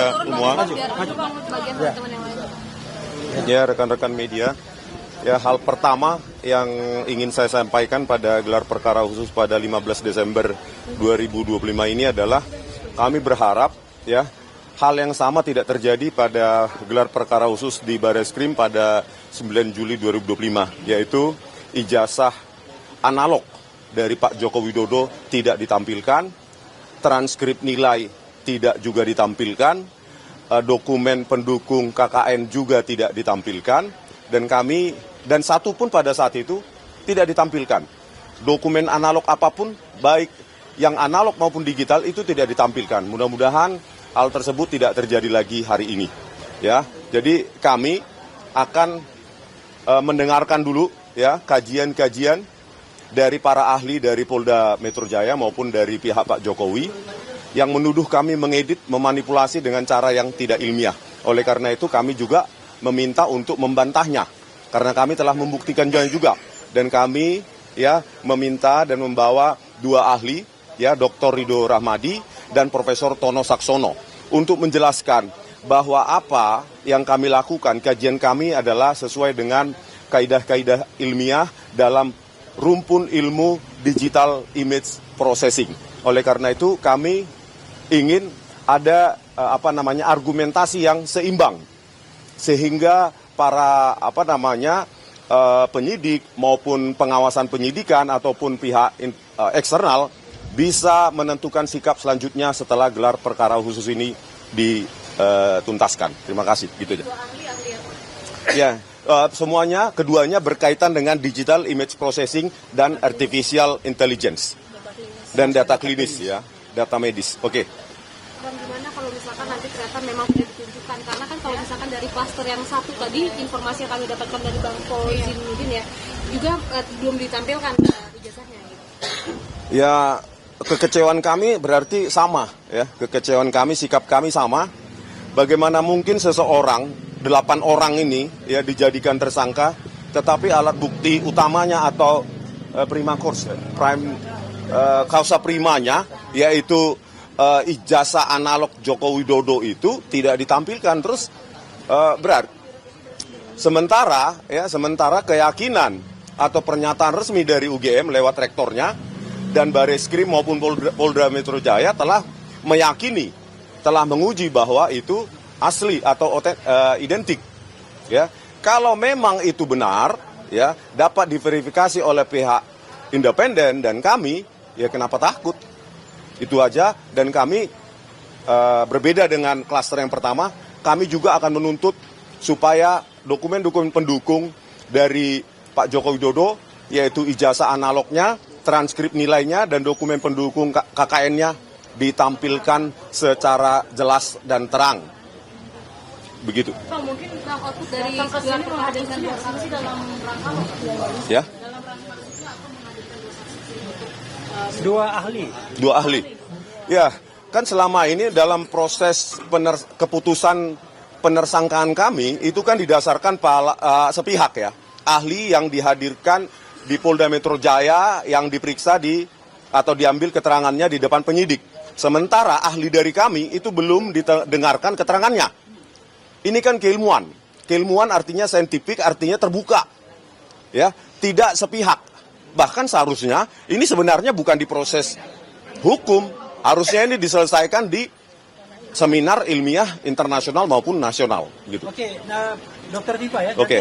media semua. Ya, rekan-rekan media. Ya, hal pertama yang ingin saya sampaikan pada gelar perkara khusus pada 15 Desember 2025 ini adalah kami berharap ya hal yang sama tidak terjadi pada gelar perkara khusus di Barreskrim pada 9 Juli 2025, yaitu ijazah analog dari Pak Joko Widodo tidak ditampilkan, transkrip nilai tidak juga ditampilkan, dokumen pendukung KKN juga tidak ditampilkan, dan satu pun pada saat itu tidak ditampilkan. Dokumen analog apapun, baik yang analog maupun digital, itu tidak ditampilkan. Mudah-mudahan hal tersebut tidak terjadi lagi hari ini. Ya, jadi kami akan mendengarkan dulu ya kajian-kajian dari para ahli dari Polda Metro Jaya maupun dari pihak Pak Jokowi yang menuduh kami mengedit, memanipulasi dengan cara yang tidak ilmiah. Oleh karena itu kami juga meminta untuk membantahnya. Karena kami telah membuktikannya juga. Dan kami ya meminta dan membawa dua ahli, ya Dr. Ridho Rahmadi dan Profesor Tono Saksono, untuk menjelaskan bahwa apa yang kami lakukan, kajian kami adalah sesuai dengan kaidah-kaidah ilmiah dalam rumpun ilmu digital image processing. Oleh karena itu kami ingin ada argumentasi yang seimbang sehingga para penyidik maupun pengawasan penyidikan ataupun pihak eksternal bisa menentukan sikap selanjutnya setelah gelar perkara khusus ini dituntaskan. Terima kasih. Gitu aja. Ya, semuanya keduanya berkaitan dengan digital image processing dan artificial intelligence dan data klinis ya, data medis. Oke. Dan gimana kalau misalkan nanti ternyata memang tidak ditunjukkan, karena kan kalau misalkan dari klaster yang satu tadi informasi yang kami dapatkan dari Bang Zainuddin ya juga belum ditampilkan ijazahnya gitu. Ya, kekecewaan kami berarti sama ya, kekecewaan kami, sikap kami sama. Bagaimana mungkin seseorang 8 orang ini ya dijadikan tersangka, tetapi alat bukti utamanya atau causa primanya yaitu ijazah analog Joko Widodo itu tidak ditampilkan. Terus berarti sementara keyakinan atau pernyataan resmi dari UGM lewat rektornya dan Barreskrim maupun Polda Metro Jaya telah meyakini, telah menguji bahwa itu asli atau identik. Ya, kalau memang itu benar, ya dapat diverifikasi oleh pihak independen dan kami, ya kenapa takut? Itu aja. Dan kami berbeda dengan klaster yang pertama, kami juga akan menuntut supaya dokumen-dokumen pendukung dari Pak Joko Widodo, yaitu ijazah analognya, transkrip nilainya, dan dokumen pendukung KKN-nya ditampilkan secara jelas dan terang. Begitu. Pak, mungkin output dari gelar perkara dengan dua saksi dalam rangka ya? Dua ahli. Ya, kan selama ini dalam proses keputusan penersangkaan kami itu kan didasarkan sepihak ya. Ahli yang dihadirkan di Polda Metro Jaya yang diperiksa atau diambil keterangannya di depan penyidik. Sementara ahli dari kami itu belum didengarkan keterangannya. Ini kan keilmuan. Keilmuan artinya saintifik, artinya terbuka. Ya, tidak sepihak. Bahkan seharusnya ini sebenarnya bukan di proses hukum, harusnya ini diselesaikan di seminar ilmiah internasional maupun nasional gitu. Oke, nah Dokter Dipa ya. Oke.